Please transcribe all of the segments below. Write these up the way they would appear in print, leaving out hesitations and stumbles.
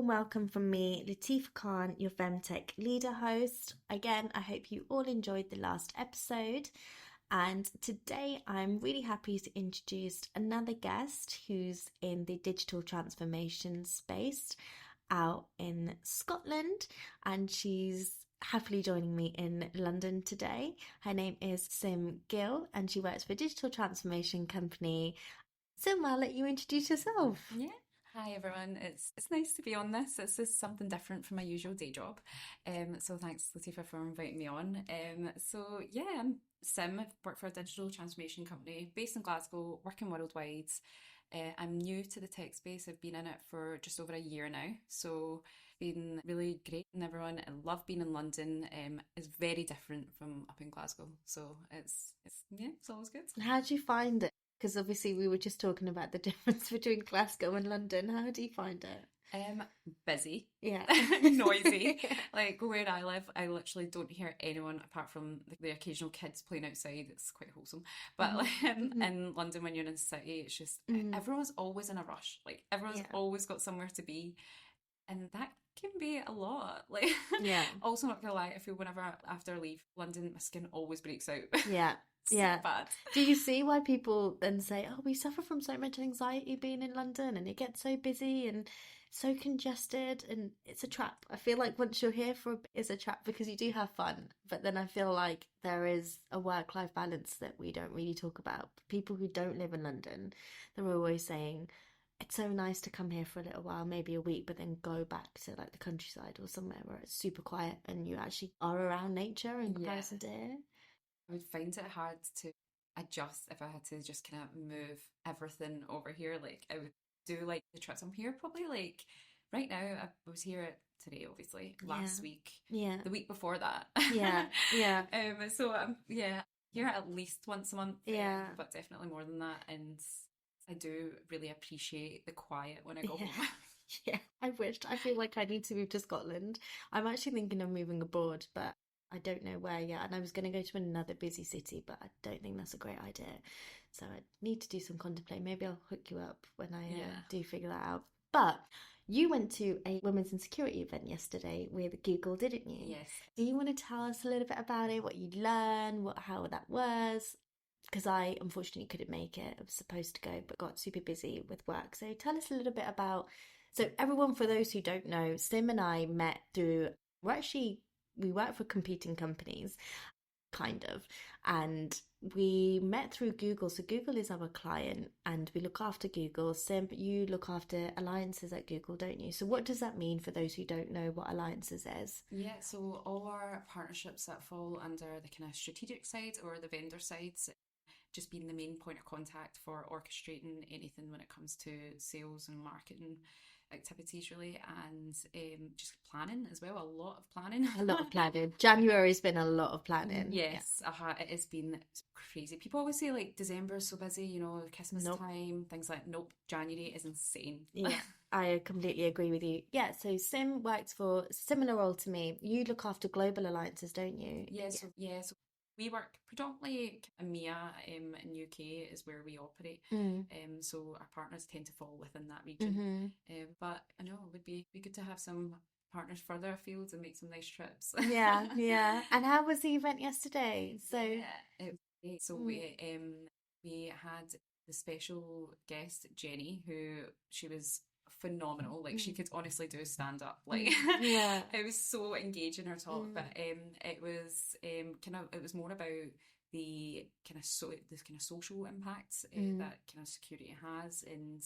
welcome from me, Latifa Khan, your Femtech leader host. Again, I hope you all enjoyed the last episode. And today I'm really happy to introduce another guest who's in the digital transformation space out in Scotland. And she's happily joining me in London today. Her name is Sim Gill and she works for a digital transformation company. Sim, I'll let you introduce yourself. Yeah. Hi everyone. It's nice to be on this. This is something different from my usual day job. So thanks Latifa for inviting me on. I'm Sim. I've worked for a digital transformation company based in Glasgow, working worldwide. I'm new to the tech space. I've been in it for just over a year now. So been really great and everyone. I love being in London. It's very different from up in Glasgow. So it's always good. How do you find it? Because obviously we were just talking about the difference between Glasgow and London. How do you find it? Busy, Yeah. noisy. Like where I live, I literally don't hear anyone apart from the occasional kids playing outside. It's quite wholesome. But like in London, when you're in the city, it's just everyone's always in a rush. Like everyone's always got somewhere to be, and that can be a lot. Like also not gonna lie, I feel whenever after I leave London, my skin always breaks out. Yeah. So Yeah. bad. Do you see why people then say, oh, we suffer from so much anxiety being in London and it gets so busy and so congested and it's a trap. I feel like once you're here for a bit, it's a trap because you do have fun. But then I feel like there is a work-life balance that we don't really talk about. People who don't live in London, they're always saying, it's so nice to come here for a little while, maybe a week, but then go back to like the countryside or somewhere where it's super quiet and you actually are around nature in comparison to here. I would find it hard to adjust if I had to just kind of move everything over here. Like I would do like the trips. I'm here probably like right now. I was here today, obviously, last week, the week before that. Yeah. So here at least once a month. But definitely more than that. And I do really appreciate the quiet when I go home. Yeah, I wished. I feel like I need to move to Scotland. I'm actually thinking of moving abroad, but I don't know where yet. And I was going to go to another busy city, but I don't think that's a great idea. So I need to do some contemplate. Maybe I'll hook you up when I do figure that out. But you went to a women's insecurity event yesterday with Google, didn't you? Yes. Do you want to tell us a little bit about it, what you learned, how that was? Because I unfortunately couldn't make it. I was supposed to go, but got super busy with work. So tell us a little bit about. So everyone, for those who don't know, Sim and I met through. We work for competing companies, kind of, and we met through Google. So Google is our client, and we look after Google. Sim, you look after alliances at Google, don't you? So what does that mean for those who don't know what alliances is? Yeah, so all our partnerships that fall under the kind of strategic side or the vendor sides, just being the main point of contact for orchestrating anything when it comes to sales and marketing activities, really, and just planning as well. A lot of planning. A lot of planning. January's been a lot of planning. Yes, it has been crazy. People always say like December is so busy, Christmas time, things like. Nope, January is insane. Yeah, I completely agree with you. Yeah, so Sim works for a similar role to me. You look after global alliances, don't you? So we work predominantly EMEA in UK is where we operate. So our partners tend to fall within that region. But I know it would be good to have some partners further afield and make some nice trips. Yeah. And how was the event yesterday? We had the special guest Jenny, who she was phenomenal. Like she could honestly do stand up. Like it was so engaging her talk. But it was it was more about the kind of social impacts that kind of security has, and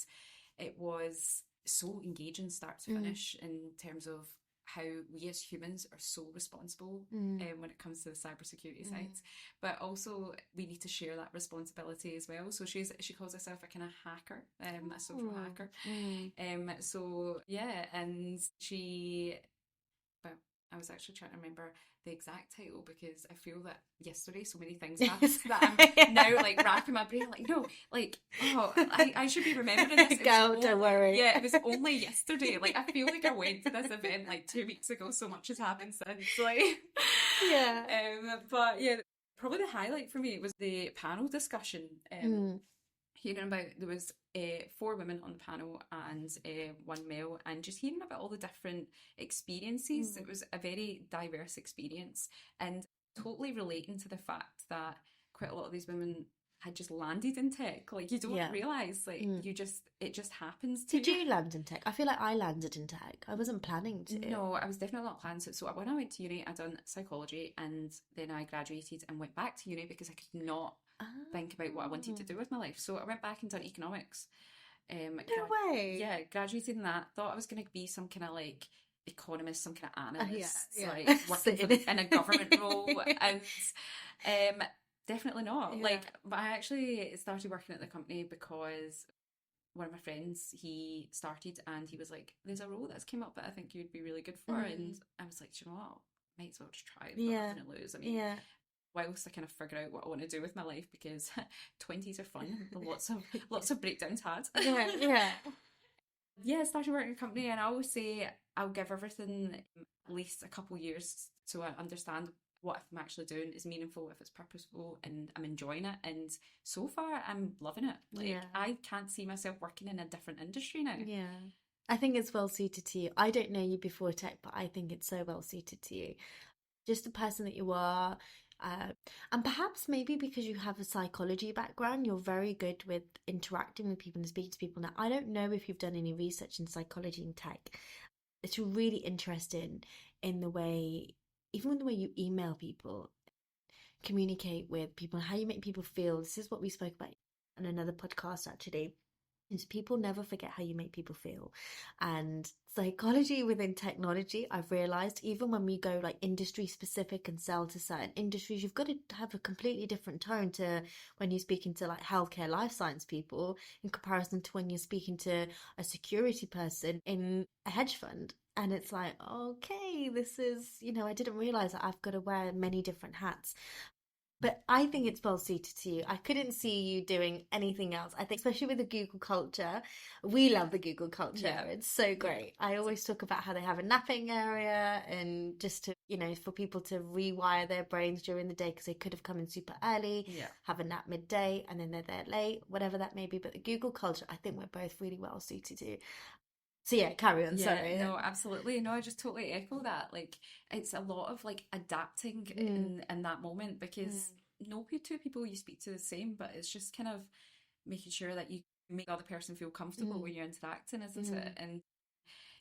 it was so engaging start to finish in terms of how we as humans are so responsible when it comes to the cybersecurity sides, but also we need to share that responsibility as well. So she calls herself a kind of hacker, a social hacker. And she. But I was actually trying to remember the exact title because I feel that yesterday so many things happened that I'm now like racking my brain like no like I should be remembering this. Girl, don't worry. Yeah, it was only yesterday. Like I feel like I went to this event like 2 weeks ago. So much has happened since. Like but yeah, probably the highlight for me was the panel discussion. hearing about, there was 4 women on the panel and 1 male, and just hearing about all the different experiences. It was a very diverse experience, and totally relating to the fact that quite a lot of these women had just landed in tech. Like, you don't realize, like, it just happens to Did you land in tech? I feel like I landed in tech. I wasn't planning to. No, I was definitely not planning to. So when I went to uni, I done psychology, and then I graduated and went back to uni because I could not think about what I wanted to do with my life. So I went back and done economics. No way. Yeah, graduated in that. Thought I was going to be some kind of like economist, some kind of analyst, like working in a government role, and definitely not. Like, but I actually started working at the company because one of my friends, he started and he was like, there's a role that's came up that I think you'd be really good for. And I was like, do you know what? Might as well just try it. Nothing to lose. I mean, whilst I kind of figure out what I want to do with my life, because 20s are fun. Lots of breakdowns had. Yeah, I started working in a company, and I always say I'll give everything at least a couple of years so I understand what I'm actually doing is meaningful, if it's purposeful, and I'm enjoying it. And so far, I'm loving it. Like, I can't see myself working in a different industry now. Yeah. I think it's well suited to you. I don't know you before tech, but I think it's so well suited to you. Just the person that you are. And perhaps maybe because you have a psychology background, you're very good with interacting with people and speaking to people. Now, I don't know if you've done any research in psychology and tech. It's really interesting in the way, even the way you email people, communicate with people, how you make people feel. This is what we spoke about in another podcast, actually. Is people never forget how you make people feel. And psychology within technology, I've realized, even when we go like industry specific and sell to certain industries, you've got to have a completely different tone to when you're speaking to like healthcare, life science people in comparison to when you're speaking to a security person in a hedge fund. And it's like, okay, this is, I didn't realize that I've got to wear many different hats. But I think it's well suited to you. I couldn't see you doing anything else. I think, especially with the Google culture, we love the Google culture. Yeah. It's so great. I always talk about how they have a napping area, and just to, for people to rewire their brains during the day, because they could have come in super early, have a nap midday, and then they're there late, whatever that may be. But the Google culture, I think we're both really well suited to. So yeah, carry on. Sorry. No, absolutely. No, I just totally echo that. Like, it's a lot of like adapting in that moment, because no two people you speak to the same, but it's just kind of making sure that you make the other person feel comfortable when you're interacting, isn't it? And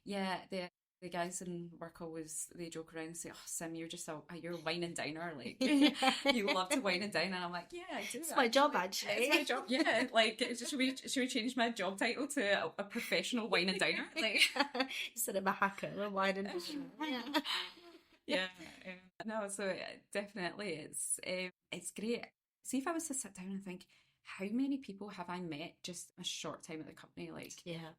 yeah, the guys in work always, they joke around and say, "Oh, Sim, you're just you're a wine and diner. Like, you love to wine and dine." And I'm like, "Yeah, I do. It's my job, actually. It's my job. Yeah. Like, should we change my job title to a professional wine and diner? Like, instead of a hacker, a wine and diner." Yeah. No. So definitely, it's great. See, if I was to sit down and think, how many people have I met just a short time at the company? Like,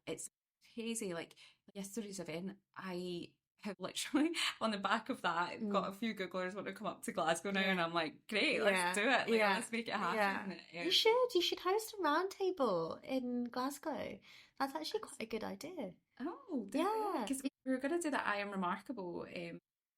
it's crazy. Like, yesterday's event, I have literally on the back of that got a few Googlers want to come up to Glasgow now, and I'm like, great, let's do it. Like, let's make it happen. You should host a roundtable in Glasgow. That's actually quite a good idea. Oh, because we were going to do that I Am Remarkable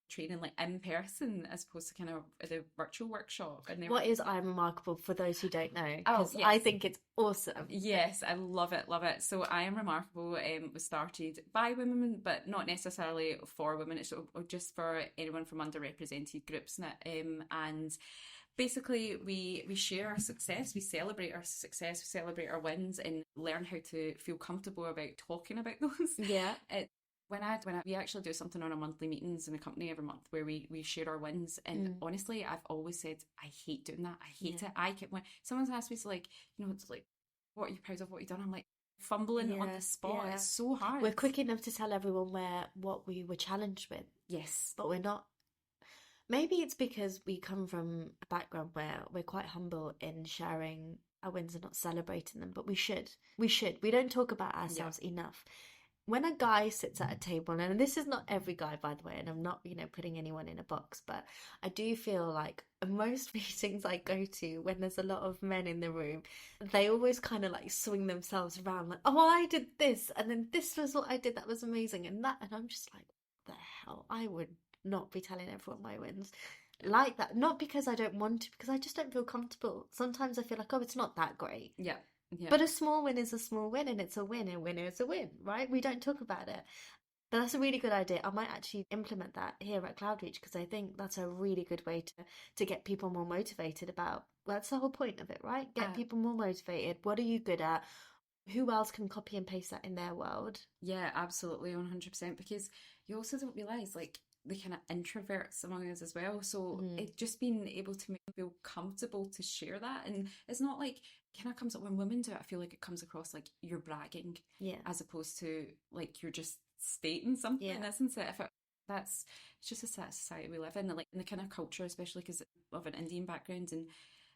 training like in person as opposed to kind of the virtual workshop. And what is I Am Remarkable for those who don't know? Because I think it's awesome. Yes, I love it. So I Am Remarkable was started by women, but not necessarily for women. It's just for anyone from underrepresented groups. And basically we share our success, we celebrate our success, we celebrate our wins, and learn how to feel comfortable about talking about those. When we actually do something on our monthly meetings in the company every month where we share our wins, and honestly, I've always said I hate doing that. I hate it. When someone's asked me to, like, it's like, what are you proud of, what you've done? I'm like, fumbling on the spot. It's so hard. We're quick enough to tell everyone what we were challenged with. Yes, but we're not. Maybe it's because we come from a background where we're quite humble in sharing our wins and not celebrating them, but we should. We don't talk about ourselves enough. When a guy sits at a table, and this is not every guy, by the way, and I'm not, putting anyone in a box, but I do feel like most meetings I go to, when there's a lot of men in the room, they always kind of like swing themselves around, like, oh, I did this, and then this was what I did, that was amazing, and I'm just like, what the hell? I would not be telling everyone my wins like that. Not because I don't want to, because I just don't feel comfortable. Sometimes I feel like, oh, it's not that great. Yeah. Yeah. But a small win is a small win, and it's a win. A win is a win, right? We don't talk about it. But that's a really good idea. I might actually implement that here at Cloudreach because I think that's a really good way to get people more motivated about. That's the whole point of it, right? Get people more motivated. What are you good at? Who else can copy and paste that in their world? Yeah, absolutely, 100%. Because you also don't realize like the kind of introverts among us as well. So it just being able to make them feel comfortable to share that. And it's not like kind of comes up when women do it, I feel like it comes across like you're bragging, Yeah. as opposed to like you're just stating something, Yeah. isn't it? If it, that's it's just a society we live in, and like in the kind of culture, especially because of an Indian background, and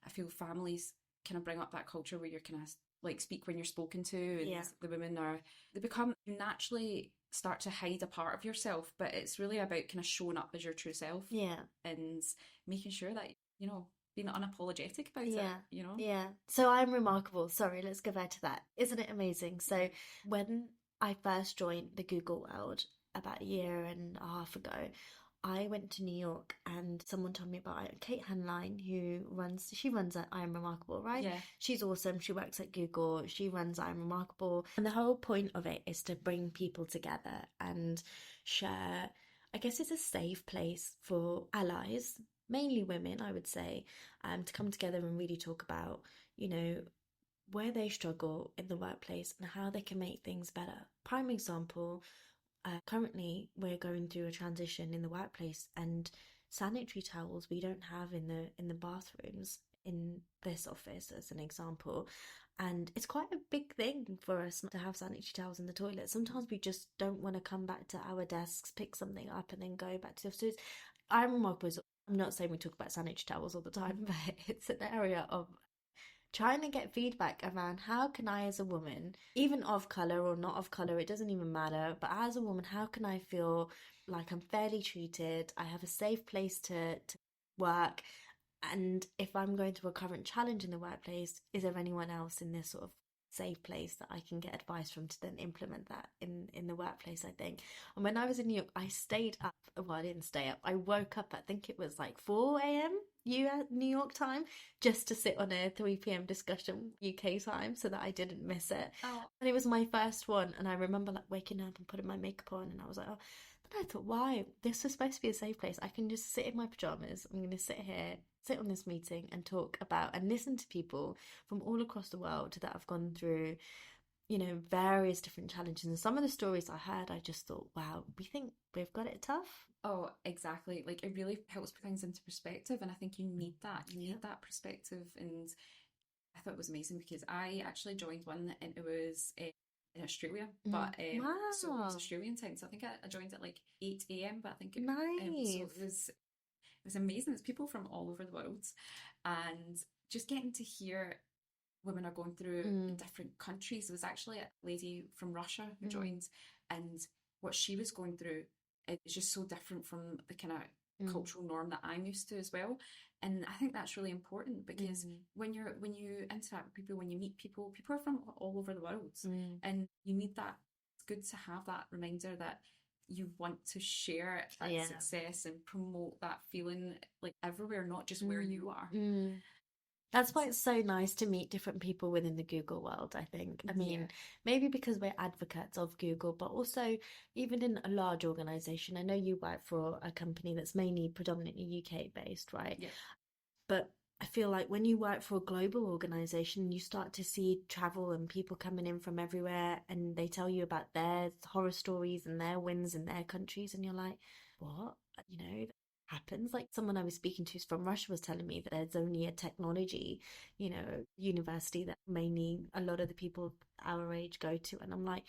I feel families kind of bring up that culture where you're kind of like speak when you're spoken to, and Yeah. the women are they become you naturally start to hide a part of yourself, but it's really about kind of showing up as your true self, Yeah. and making sure that being unapologetic about Yeah. it. Yeah. So I'm remarkable. Sorry, let's go back to that. Isn't it amazing? So when I first joined the Google world about a year and a half ago, I went to New York and someone told me about Kate Hanline, she runs at I Am Remarkable, right? Yeah. She's awesome. She works at Google. She runs I Am Remarkable. And the whole point of it is to bring people together and share. I guess it's a safe place for allies, mainly women, I would say, to come together and really talk about, you know, where they struggle in the workplace and how they can make things better. Prime example, currently we're going through a transition in the workplace, and sanitary towels we don't have in the bathrooms in this office, as an example. And it's quite a big thing for us not to have sanitary towels in the toilet. Sometimes we just don't want to come back to our desks, pick something up, and then go back to the office. I'm remarkable. I'm not saying we talk about sanitary towels all the time, but it's an area of trying to get feedback around how can I, as a woman, even of color or not of color, it doesn't even matter, but as a woman, how can I feel like I'm fairly treated? I have a safe place to work. And if I'm going through a current challenge in the workplace, is there anyone else in this sort of safe place that I can get advice from to then implement that in the workplace, I think. And when I was in New York, I stayed up. Well, I didn't stay up. I woke up, I think it was like 4 a.m. New York time, just to sit on a 3 p.m. discussion UK time so that I didn't miss it. Oh. And it was my first one. And I remember like waking up and putting my makeup on, and I was like, oh. Then I thought, why? This was supposed to be a safe place. I can just sit in my pajamas. I'm going to sit here, sit on this meeting and talk about and listen to people from all across the world that have gone through, various different challenges. And some of the stories I heard, I just thought, wow, we think we've got it tough. Oh, exactly. Like it really helps put things into perspective, and I think you need that. You need that perspective, and I thought it was amazing because I actually joined one, and it was in Australia, but Wow. so it was Australian time. So I think I joined at like 8 a.m. But I think nice. So it was amazing. It's people from all over the world, and just getting to hear women are going through in different countries. There was actually a lady from Russia who joined, and what she was going through is just so different from the kind of cultural norm that I'm used to as well. And I think that's really important because when you interact with people, when you meet people, people are from all over the world, and you need that. It's good to have that reminder that you want to share that success and promote that feeling like everywhere, not just where you are. That's why it's so nice to meet different people within the Google world, I think. I mean, maybe because we're advocates of Google, but also even in a large organization. I know you work for a company that's mainly predominantly UK based, right? Yeah. But I feel like when you work for a global organization, you start to see travel and people coming in from everywhere, and they tell you about their horror stories and their wins in their countries, and you're like, what? That happens. Like someone I was speaking to from Russia was telling me that there's only a technology, university that mainly a lot of the people our age go to. And I'm like,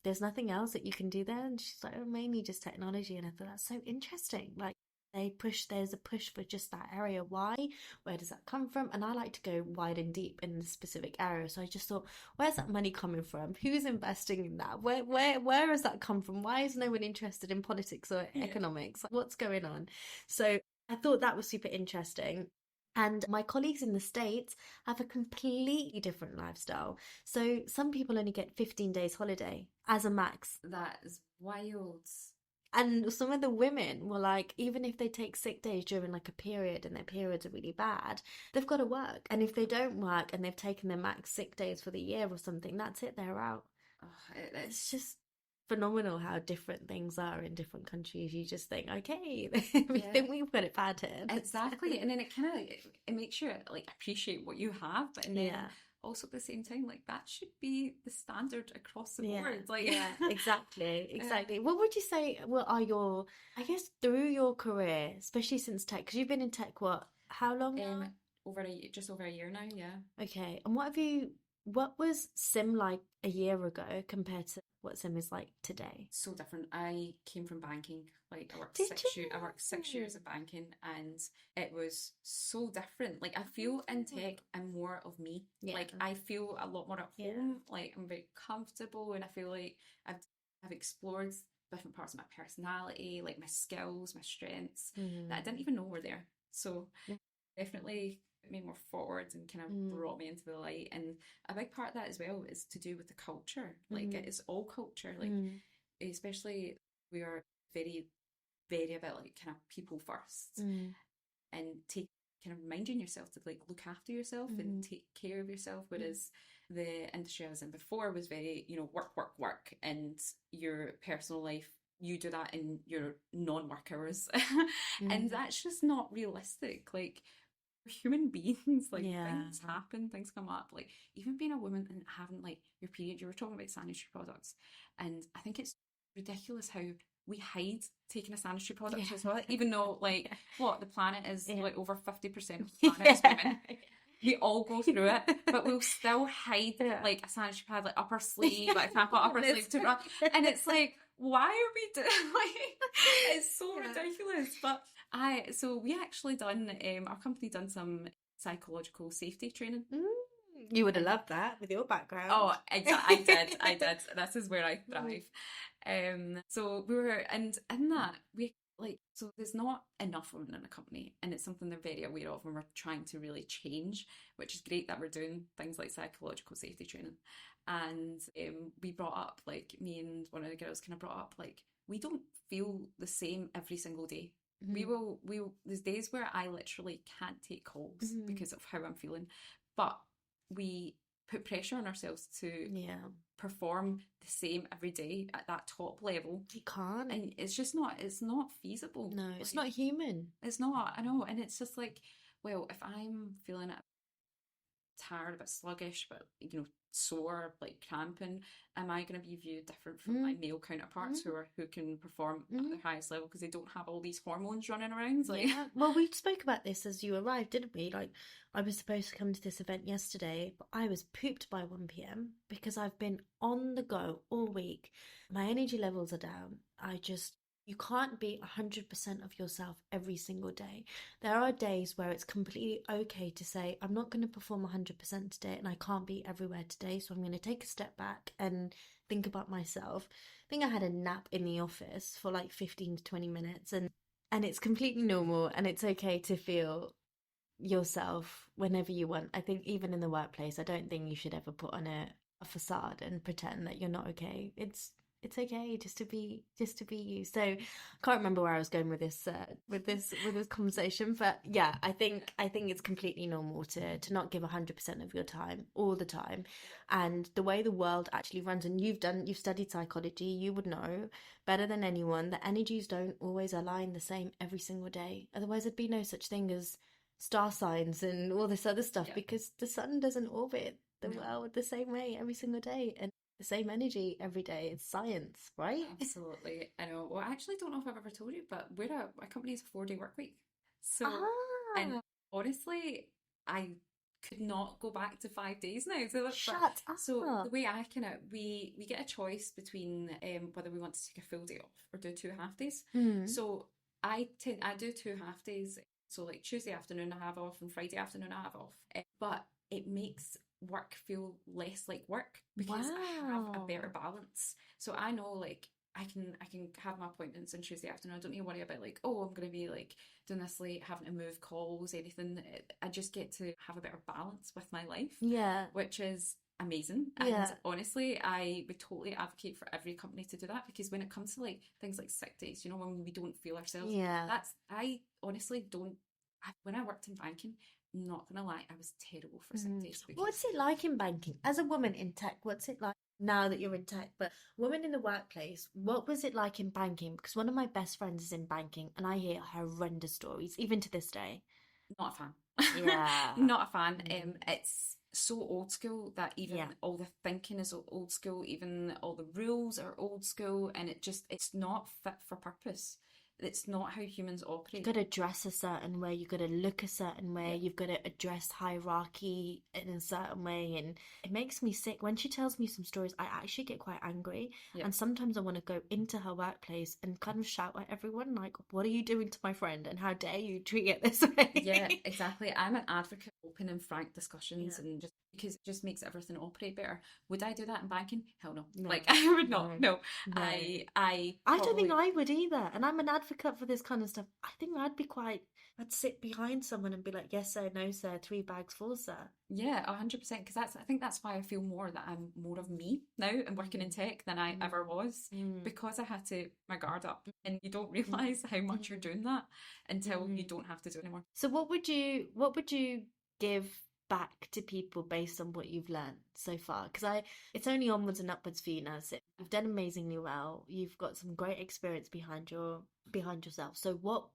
there's nothing else that you can do there. And she's like, oh, mainly just technology. And I thought that's so interesting. Like, there's a push for just that area. Why? Where does that come from? And I like to go wide and deep in the specific area. So I just thought, where's that money coming from? Who's investing in that? Where has that come from? Why is no one interested in politics or economics? What's going on? So I thought that was super interesting. And my colleagues in the States have a completely different lifestyle. So some people only get 15 days holiday as a max. That is wild. And some of the women were like, even if they take sick days during like a period and their periods are really bad, they've got to work. And if they don't work and they've taken their max sick days for the year or something, that's it, they're out. Oh, It's it's just phenomenal how different things are in different countries. You just think, okay, we yeah, think we've got it bad here. exactly. And then it kind of it makes you like appreciate what you have, but and then Yeah. also at the same time, like that should be the standard across the Yeah, board. Like, yeah, exactly, uh, exactly. What would you say, what are your, I guess through your career, especially since tech, because you've been in tech, what, how long now? over just over a year now, yeah. Okay, and what was Sim like a year ago compared to what Sim is like today? So different. I came from banking. Like Did I worked 6 years you? of banking, and it was so different. Like I feel in tech I'm more of me. Yeah, Like I feel a lot more at yeah. home. Like I'm very comfortable, and I feel like I've explored different parts of my personality, like my skills, my strengths that I Mm. didn't even know were there. So Mm. definitely put me more forward and kind of Mm. brought me into the light. And a big part of that as well is to do with the culture. Like it Mm. is all culture. Like Mm. especially we are very, very about like kind of people first Mm. and take kind of reminding yourself to like look after yourself and Mm. take care of yourself. Mm. Whereas the industry I was in before was very, work, work, work, and your personal life. You do that in your non-work hours, and Mm. that's just not realistic. Like we're human beings, like Yeah. things happen, things come up. Like even being a woman and having like your period, you were talking about sanitary products, and I think it's ridiculous how we hide taking a sanitary Yeah. product as well, even though like what the planet is Yeah. like over 50% of the planet is Yeah. women. We all go through it, but we'll still hide Yeah. like a sanitary pad, like upper sleeve, like I can't put upper sleeve to run. And it's like, why are we doing like it's so Yeah. ridiculous. But so we actually done our company done some psychological safety training. Mm. You would have And loved that with your background. oh, exactly, I did. This is where I thrive. So we were, and in that we like, so there's not enough women in a company, and it's something they're very aware of, and we're trying to really change, which is great that we're doing things like psychological safety training. And we brought up like me and one of the girls kind of brought up like we don't feel the same every single day. Mm. There's days where I literally can't take calls Mm. because of how I'm feeling, but we put pressure on ourselves to Yeah. perform the same every day at that top level, You can't. and it's not feasible. No, it's Like not human. it's not, I know. And it's just like, well, if I'm feeling tired, a bit sluggish, but sore, like cramping, am I going to be viewed different from my Mm. male counterparts Mm. who can perform at Mm. their highest level because they don't have all these hormones running around? Like, Yeah. Well, we spoke about this as you arrived, didn't we? Like, I was supposed to come to this event yesterday, but I was pooped by 1 p.m. because I've been on the go all week. My energy levels are down. You can't be 100% of yourself every single day. There are days where it's completely okay to say, I'm not going to perform 100% today and I can't be everywhere today, so I'm going to take a step back and think about myself. I think I had a nap in the office for like 15 to 20 minutes, and it's completely normal and it's okay to feel yourself whenever you want. I think even in the workplace, I don't think you should ever put on a facade and pretend that you're not okay. It's okay just to be you. So I can't remember where I was going with this conversation, but yeah, I think it's completely normal to not give 100% of your time all the time. And the way the world actually runs, and you've studied psychology, you would know better than anyone that energies don't always align the same every single day. Otherwise, there'd be no such thing as star signs and all this other stuff yeah, because the sun doesn't orbit the no, world the same way every single day and the same energy every day. It's science, right? absolutely. I know. Well, I actually don't know if I've ever told you, but our company is a 4-day work week. So, and Ah, honestly, I could not go back to 5 days now. shut So the up. way I kind of we get a choice between whether we want to take a full day off or do 2 half days. Hmm. So I do 2 half days. So like Tuesday afternoon I have off and Friday afternoon I have off. But it makes work feel less like work because I have a better Wow. balance. So I know like I can have my appointments on Tuesday afternoon. I don't need to worry about like, oh, I'm going to be like doing this late, having to move calls, anything. I just get to have a better balance with my life, Yeah. which is amazing. And honestly, I would totally advocate for every company to do that, because when it comes to like things like sick days, you know, when we don't feel ourselves, I honestly don't. When I worked in banking, I'm not gonna lie, I was terrible for sick days. Because what's it like in banking as a woman in tech? What's it like now that you're in tech, but women in the workplace? What was it like in banking? Because one of my best friends is in banking, and I hear horrendous stories even to this day. Not a fan. Yeah. Not a fan. It's so old school that even all the thinking is old school, even all the rules are old school, and it's not fit for purpose. It's not how humans operate. You've got to dress a certain way, you've got to look a certain way, you've got to address hierarchy in a certain way, and it makes me sick. When she tells me some stories, I actually get quite angry, and sometimes I want to go into her workplace and kind of shout at everyone, like, what are you doing to my friend, and how dare you treat it this way? Yeah, exactly. I'm an advocate of open and frank discussions, and just because it just makes everything operate better. Would I do that in banking? Hell no. Like, I would not. No. I don't think I would either. And I'm an advocate for this kind of stuff. I think I'd sit behind someone and be like, yes sir, no sir, 3 bags full, sir. Yeah, 100%. Because I think that's why I feel more that I'm more of me now and working in tech than I ever was, because I had to my guard up, and you don't realize how much you're doing that until you don't have to do it anymore. So what would you give back to people based on what you've learned so far? Because it's only onwards and upwards for you now. So you've done amazingly well. You've got some great experience behind yourself. So what,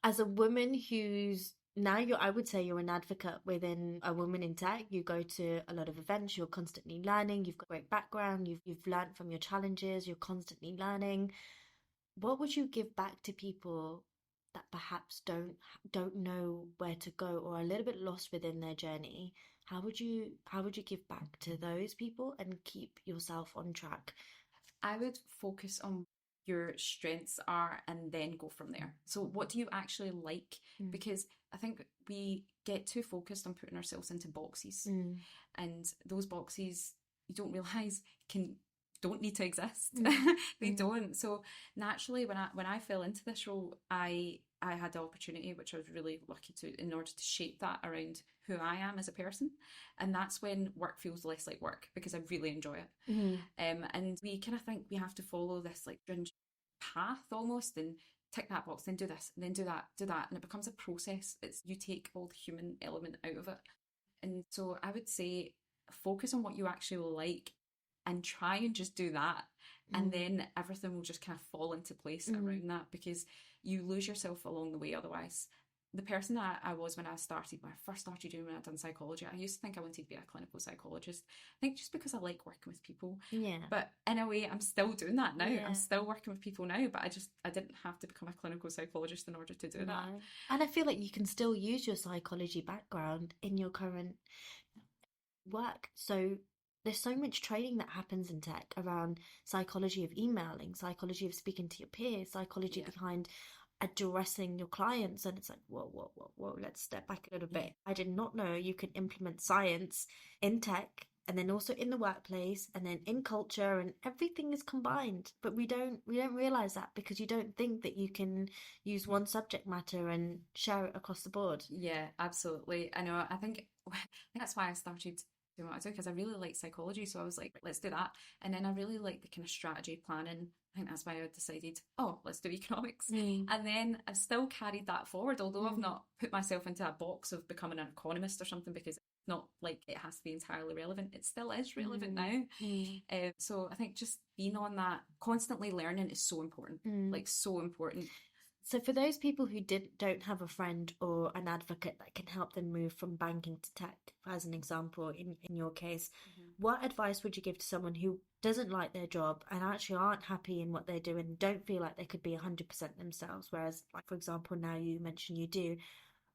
as a woman who's now I would say you're an advocate within a woman in tech. You go to a lot of events. You're constantly learning. You've got a great background. You've learned from your challenges. You're constantly learning. What would you give back to people that perhaps don't know where to go or are a little bit lost within their journey? How would you give back to those people and keep yourself on track? I would focus on your strengths are and then go from there. So what do you actually like? Because I think we get too focused on putting ourselves into boxes, and those boxes you don't realize don't need to exist. They don't. So naturally, when I fell into this role, I had the opportunity, which I was really lucky to, in order to shape that around who I am as a person. And that's when work feels less like work, because I really enjoy it. And we kind of think we have to follow this like stringent path almost, and tick that box, then do this, and then do that. And it becomes a process. You take all the human element out of it. And so I would say focus on what you actually like and try and just do that. And then everything will just kind of fall into place around that, because you lose yourself along the way otherwise. The person that I was when I first started doing when I'd done psychology, I used to think I wanted to be a clinical psychologist. I think just because I like working with people. Yeah. But in a way, I'm still doing that now. I'm still working with people now, but I didn't have to become a clinical psychologist in order to do that. And I feel like you can still use your psychology background in your current work. So there's so much training that happens in tech around psychology of emailing, psychology of speaking to your peers, psychology behind addressing your clients. And it's like, whoa, let's step back a little bit. I did not know you could implement science in tech, and then also in the workplace, and then in culture, and everything is combined. But we don't realize that, because you don't think that you can use one subject matter and share it across the board. Yeah, absolutely. I know. I think that's why I started doing what I do, because I really like psychology. So I was like, let's do that. And then I really like the kind of strategy planning. I think that's why I decided, let's do economics. And then I've still carried that forward, although I've not put myself into a box of becoming an economist or something, because it's not like it has to be entirely relevant. It still is relevant now. So I think just being on that, constantly learning is so important, like so important. So for those people who don't have a friend or an advocate that can help them move from banking to tech, as an example, in your case, what advice would you give to someone who doesn't like their job and actually aren't happy in what they're doing, don't feel like they could be 100% themselves, whereas, like, for example, now you mentioned you do.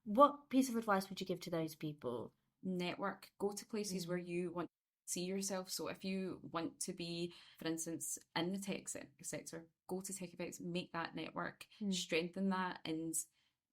What piece of advice would you give to those people? Network. Go to places where you want to see yourself. So if you want to be, for instance, in the tech sector, go to tech events, make that network, strengthen that, and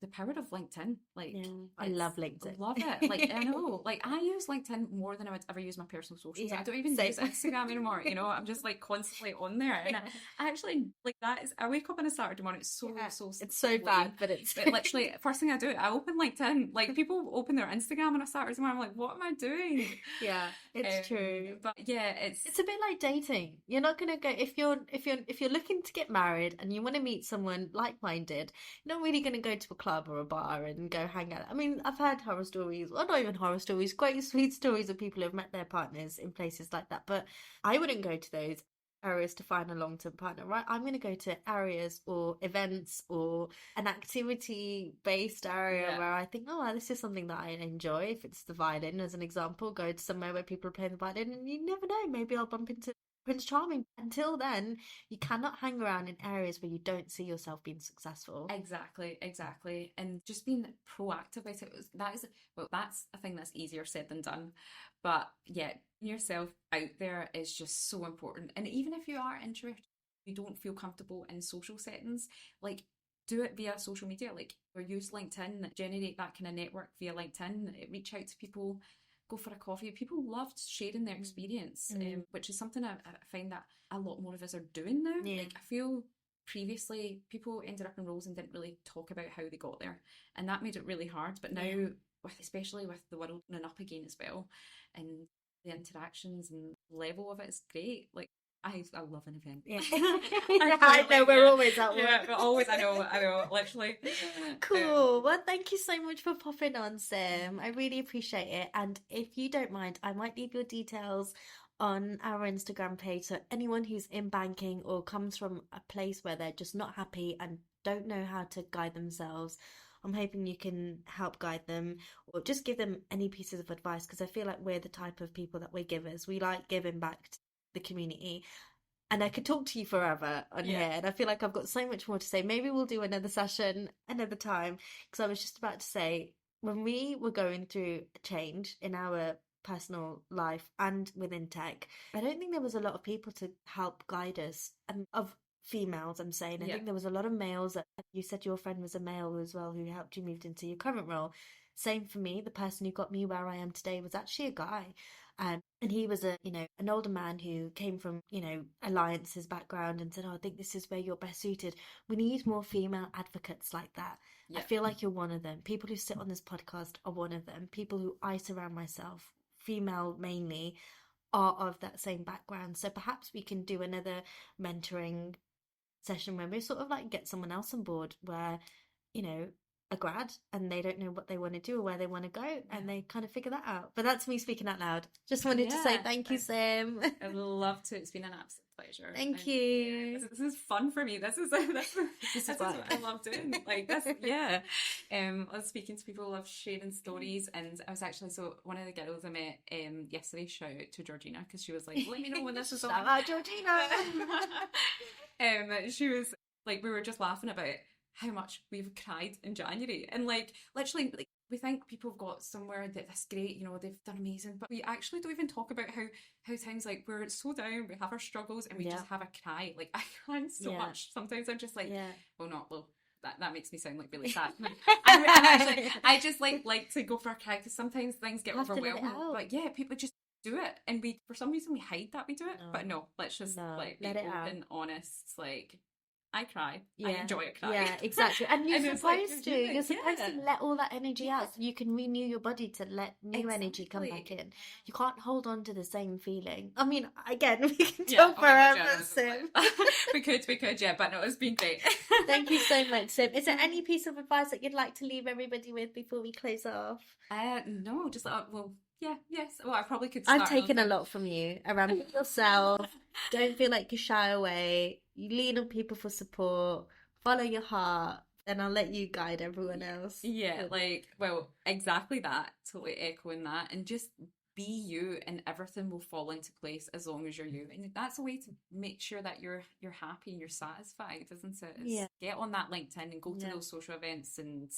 the power of LinkedIn. Like, yeah, I love LinkedIn. Love it. Like, I know, like, I use LinkedIn more than I would ever use my personal socials. Yeah, I don't even same. use Instagram anymore. You know, I'm just like constantly on there, and I actually like that. Is I wake up on a Saturday morning. It's so Yeah, so it's so lame, bad, but it's but literally first thing I do, I open LinkedIn. Like people open their Instagram on a Saturday morning. I'm like, what am I doing? yeah, it's true. But yeah, it's a bit like dating. You're not gonna go if you're looking to get married and you want to meet someone like-minded. You're not really gonna go to a club or a bar and go hang out. I mean, I've heard horror stories, well, not even horror stories, quite sweet stories of people who've met their partners in places like that. But I wouldn't go to those areas to find a long-term partner, right? I'm going to go to areas or events or an activity based area where I think, oh, this is something that I enjoy. If it's the violin as an example, go to somewhere where people are playing the violin, and you never know, maybe I'll bump into Prince Charming. Until then, you cannot hang around in areas where you don't see yourself being successful. Exactly. And just being proactive about it that's a thing that's easier said than done. But yeah, yourself out there is just so important. And even if you are introverted, you don't feel comfortable in social settings, like do it via social media, like or use LinkedIn, generate that kind of network via LinkedIn, reach out to people, go for a coffee. People loved sharing their experience, which is something I find that a lot more of us are doing now. Yeah. Like I feel previously people ended up in roles and didn't really talk about how they got there, and that made it really hard. But now, especially with the world opening up again as well, and the interactions and level of it is great. Like I love an event. Yeah, I know we're always at work. Yeah, we're always. I know, literally. Cool. Well, thank you so much for popping on, Sim. I really appreciate it. And if you don't mind, I might leave your details on our Instagram page. So anyone who's in banking or comes from a place where they're just not happy and don't know how to guide themselves, I'm hoping you can help guide them or just give them any pieces of advice, because I feel like we're the type of people that we're givers. We like giving back to the community. And I could talk to you forever on here, and I feel like I've got so much more to say. Maybe we'll do another session another time, because I was just about to say, when we were going through a change in our personal life and within tech, I don't think there was a lot of people to help guide us, and of females, I'm saying. I think there was a lot of males. That you said your friend was a male as well who helped you move into your current role. Same for me. The person who got me where I am today was actually a guy. And he was an older man who came from, alliances background and said, oh, I think this is where you're best suited. We need more female advocates like that. I feel like you're one of them. People who sit on this podcast are one of them. People who I surround myself, female mainly, are of that same background. So perhaps we can do another mentoring session where we sort of like get someone else on board where, a grad and they don't know what they want to do or where they want to go, and they kind of figure that out. But that's me speaking out loud. Just wanted to say thank you, Sam. I'd love to. It's been an absolute pleasure. Thank you. Yeah, this is fun for me. This is what I love doing. Like this, yeah. I was speaking to people, love sharing stories, and I was actually one of the girls I met yesterday. Shout out to Georgina, because she was like, "Let me know when this is on." Shout out Georgina. She was like, we were just laughing about how much we've cried in January, and like literally, like we think people have got somewhere that's great, they've done amazing, but we actually don't even talk about how times like we're so down, we have our struggles, and we just have a cry. Like I cry so much sometimes. I'm just like, well, not well. That makes me sound like really sad. I just like to go for a cry, because sometimes things get overwhelming. But yeah, people just do it, and we for some reason we hide that we do it. But no, let's just like be open, honest. Like I cry. I enjoy a cry. Yeah, exactly. And you're supposed to. You're supposed to let all that energy out, so you can renew your body to let new energy come back in. You can't hold on to the same feeling. I mean, again, we can talk forever, Sim. we could, yeah. But no, it's been great. Thank you so much, Sim. Is there any piece of advice that you'd like to leave everybody with before we close off? No, just yes. Well, I probably could. I've taken a lot from you around yourself. Don't feel like you shy away. You lean on people for support. Follow your heart, and I'll let you guide everyone else. Yeah, exactly that. Totally echoing that, and just be you, and everything will fall into place as long as you're you. And that's a way to make sure that you're happy and you're satisfied, isn't it? Get on that LinkedIn and go to those social events and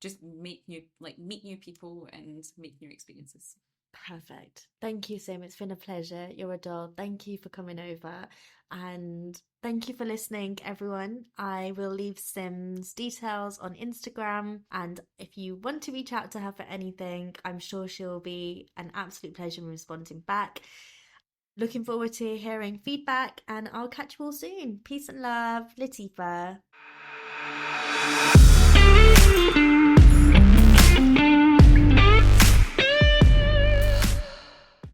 just meet new people and make new experiences. Perfect. Thank you, Sim. It's been a pleasure. You're a doll. Thank you for coming over. And thank you for listening, everyone. I will leave Sim's details on Instagram. And if you want to reach out to her for anything, I'm sure she'll be an absolute pleasure in responding back. Looking forward to hearing feedback, and I'll catch you all soon. Peace and love, Latifa.